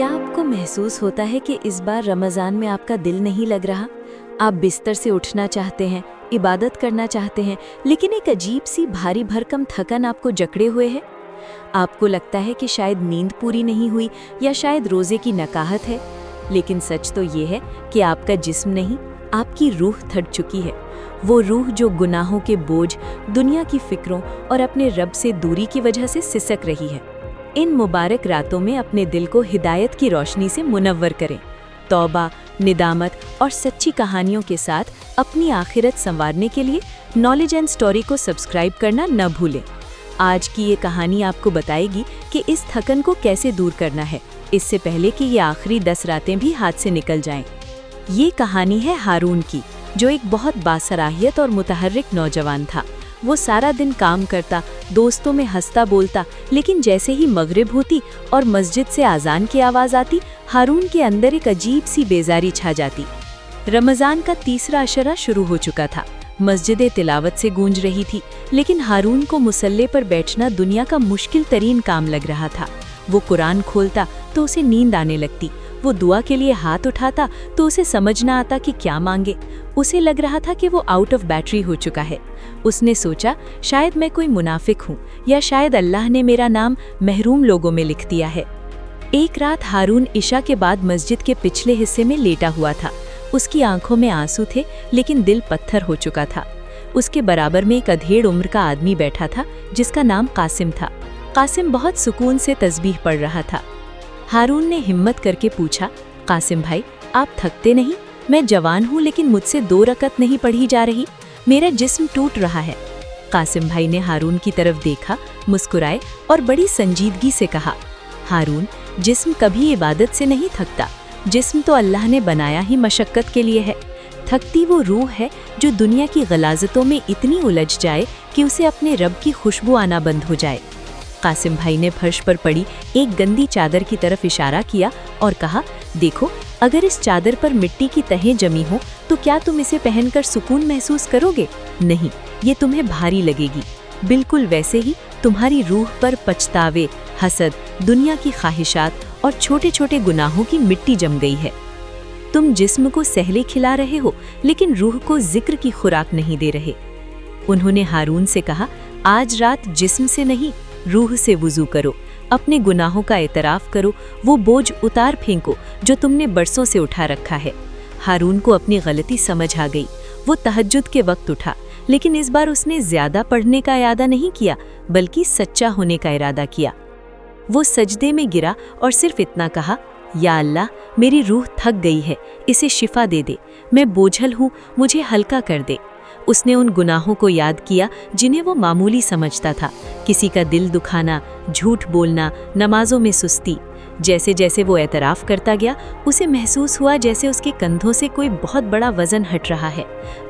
क्या आपको महसूस होता है कि इस बार रमज़ान में आपका दिल नहीं लग रहा? आप बिस्तर से उठना चाहते हैं, इबादत करना चाहते हैं, लेकिन एक अजीब सी भारी भरकम थकन आपको जकड़े हुए है। आपको लगता है कि शायद नींद पूरी नहीं हुई या शायद रोज़े की नकाहत है। लेकिन सच तो ये है कि आपका जिस्म नहीं, आपकी रूह थक चुकी है। वो रूह जो गुनाहों के बोझ, दुनिया की फिक्रों और अपने रब से दूरी की वजह से सिसक रही है। इन मुबारक रातों में अपने दिल को हिदायत की रोशनी से मुनव्वर करें। तौबा, निदामत और सच्ची कहानियों के साथ अपनी आखिरत संवारने के लिए नॉलेज एंड स्टोरी को सब्सक्राइब करना न भूलें। आज की ये कहानी आपको बताएगी कि इस थकन को कैसे दूर करना है, इससे पहले कि ये आखिरी 10 रातें भी हाथ से निकल जाएं। ये कहानी है हारून की, जो एक बहुत बासलाहियत और मुतहर्रिक नौजवान था। वो सारा दिन काम करता, दोस्तों में हंसता बोलता, लेकिन जैसे ही मगरिब होती और मस्जिद से आज़ान की आवाज़ आती, हारून के अंदर एक अजीब सी बेजारी छा जाती। रमज़ान का तीसरा अशरा शुरू हो चुका था। मस्जिदें तिलावत से गूंज रही थी, लेकिन हारून को मुसल्ले पर बैठना दुनिया का मुश्किल तरीन काम लग रहा था। वो कुरान खोलता तो उसे नींद आने लगती। वो दुआ के लिए हाथ उठाता तो उसे समझ ना आता कि क्या मांगे। उसे लग रहा था कि वो आउट ऑफ बैटरी हो चुका है। उसने सोचा, शायद मैं कोई मुनाफिक हूँ या शायद अल्लाह ने मेरा नाम महरूम लोगों में लिख दिया है। एक रात हारून इशा के बाद मस्जिद के पिछले हिस्से में लेटा हुआ था। उसकी आंखों में आंसू थे, लेकिन दिल पत्थर हो चुका था। उसके बराबर में एक अधेड़ उम्र का आदमी बैठा था, जिसका नाम कासिम था। कासिम बहुत सुकून से तस्बीह पढ़ रहा था। हारून ने हिम्मत करके पूछा, कासिम भाई, आप थकते नहीं? मैं जवान हूँ, लेकिन मुझसे 2 रकत नहीं पढ़ी जा रही। मेरा जिस्म टूट रहा है। कासिम भाई ने हारून की तरफ देखा, मुस्कुराए और बड़ी संजीदगी से कहा, हारून, जिस्म कभी इबादत से नहीं थकता। जिस्म तो अल्लाह ने बनाया ही मशक्कत के लिए है। थकती वो रूह है जो दुनिया की गलाजतों में इतनी उलझ जाए कि उसे अपने रब की खुशबू आना बंद हो जाए। कासिम भाई ने फर्श पर पड़ी एक गंदी चादर की तरफ इशारा किया और कहा, देखो, अगर इस चादर पर मिट्टी की तहें जमी हो तो क्या तुम इसे पहनकर सुकून महसूस करोगे? नहीं, ये तुम्हें भारी लगेगी। बिल्कुल वैसे ही तुम्हारी रूह पर पछतावे, हसद, दुनिया की ख्वाहिशात और छोटे छोटे गुनाहों की मिट्टी जम गई है। तुम जिस्म को सहले खिला रहे हो, लेकिन रूह को जिक्र की खुराक नहीं दे रहे। उन्होंने हारून से कहा, आज रात जिस्म से नहीं, रूह से वुज़ू करो। अपने गुनाहों का एतराफ़ करो, वो बोझ उतार फेंको जो तुमने बरसों से उठा रखा है। हारून को अपनी गलती समझ आ गई। वो तहज्जुद के वक्त उठा, लेकिन इस बार उसने ज़्यादा पढ़ने का इरादा नहीं किया, बल्कि सच्चा होने का इरादा किया। वो सजदे में गिरा और सिर्फ इतना कहा, या अल्लाह, मेरी रूह थक गई है, इसे शिफा दे दे। मैं बोझल हूँ, मुझे हल्का कर दे। उसने उन गुनाहों को याद किया जिन्हें वो मामूली समझता था। किसी का दिल दुखाना, झूठ बोलना, नमाजों में सुस्ती। जैसे जैसे वो एतराफ़ करता गया, उसे महसूस हुआ जैसे उसके कंधों से कोई बहुत बड़ा वज़न हट रहा है।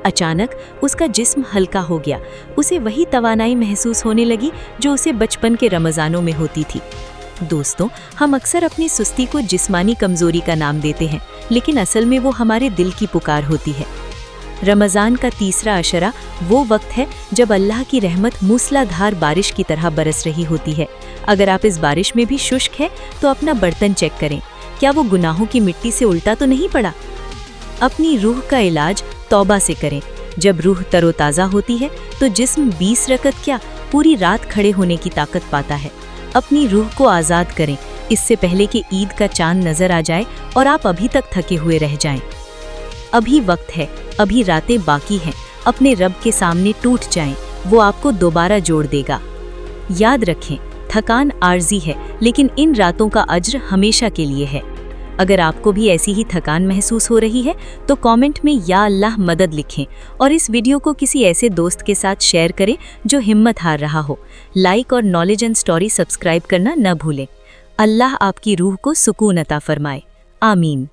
अचानक उसका जिस्म हल्का हो गया। उसे वही तवानाई महसूस होने लगी जो उसे बचपन के रमज़ानों में होती थी। दोस्तों, हम अक्सर अपनी सुस्ती को जिस्मानी कमज़ोरी का नाम देते हैं, लेकिन असल में वो हमारे दिल की पुकार होती है। रमज़ान का तीसरा अशरा वो वक्त है जब अल्लाह की रहमत मूसलाधार बारिश की तरह बरस रही होती है। अगर आप इस बारिश में भी शुष्क है तो अपना बर्तन चेक करें, क्या वो गुनाहों की मिट्टी से उल्टा तो नहीं पड़ा? अपनी रूह का इलाज तौबा से करें। जब रूह तरोताज़ा होती है तो जिस्म 20 रकत क्या, पूरी रात खड़े होने की ताकत पाता है। अपनी रूह को आज़ाद करें, इससे पहले कि ईद का चांद नज़र आ जाए और आप अभी तक थके हुए रह जाएं। अभी वक्त है, अभी रातें बाकी हैं। अपने रब के सामने टूट जाएं, वो आपको दोबारा जोड़ देगा। याद रखें, थकान आर्जी है, लेकिन इन रातों का अज्र हमेशा के लिए है। अगर आपको भी ऐसी ही थकान महसूस हो रही है तो कमेंट में या अल्लाह मदद लिखें और इस वीडियो को किसी ऐसे दोस्त के साथ शेयर करें जो हिम्मत हार रहा हो। लाइक और नॉलेज एंड स्टोरी सब्सक्राइब करना न भूलें। अल्लाह आपकी रूह को सुकून अता फरमाए। आमीन।